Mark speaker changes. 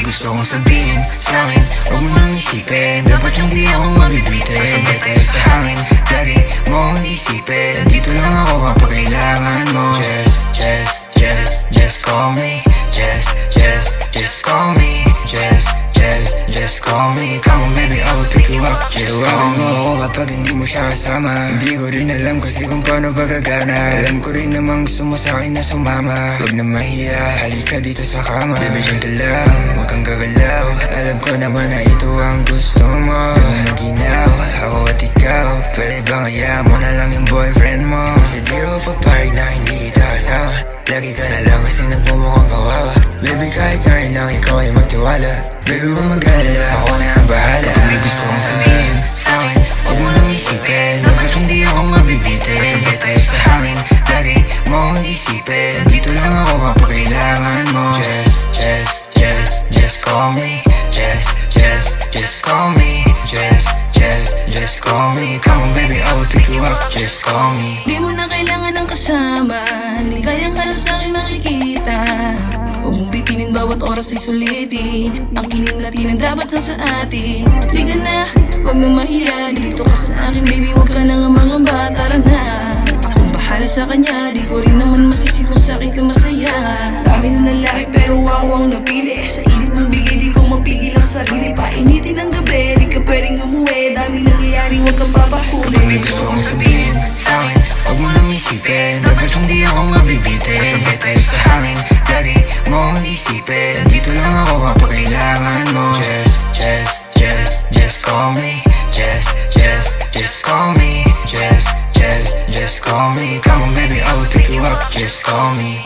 Speaker 1: gusto kong sabihin sa'kin, huwag mo nang isipin. Dapat hindi ako mabibitin. Sasabay tayo sa hangin, lagi mo akong isipin. Dito lang ako kapag kailangan mo. Just call me. Just call me. Just call me. Come on baby, I will pick you up. Just call me. Mo kapag hindi mo siya kasama. Hindi ko rin alam kasi kung paano ba gagana. Alam ko rin namang gusto mo sa'kin na sumama. Huwag na mahiya, halika dito sa kama. Baby, dyan ka lang, huwag kang gagalaw. Alam ko naman na ito ang gusto mo. Huwag maginaw, ako at ikaw. Pwede bang hayaan mo na lang yung boyfriend mo? Kasi di ako papayag na hindi kita kasama. Lagi ka na lang kasi nagmumukhang kawawa. Baby, kahit ngayon lang ikaw ay magtiwala. Baby, huwag mag-alala, ako na ang bahala. Kung may gusto kong sabihin sa'kin, huwag mo nang isipin. Dapat hindi ako mabibitin. Sasabay tayo sa hangin, lagi mo akong isipin. Dito lang ako kapag kailangan mo. Just call me. Just call me. Just call me. Come on baby, I will pick you up. Just call me.
Speaker 2: Di mo na kailangan ng kasama, hindi kayang harap sa'kin makikita. Huwag mong bipinin bawat oras ay sulitin. Ang kininlatinan dapat na sa atin. Liga na, huwag na mahiya. Dito ka sa akin baby, huwag ka na nga mga bata. Tara na, akong bahala sa kanya. Di ko rin naman masisi kung sa'kin ka masaya. Dami na lalaki pero ako ang napili. Sa init ng bigay di ko mapigil ang sarili. Painitin ng gabi, di ka pwedeng umuwi. Dami nangyayari, huwag kang papahuli.
Speaker 1: Kung may gusto kong sabihin sa'kin, huwag mo nang isipin. Dapat hindi ako mabibitin. Sasabay tayo sa hangin, lagi mo akong isipin. Dito lang ako kapag kailangan mo. Just call me. Just call me. Just call me. Come on baby, I will pick you up. Just call me.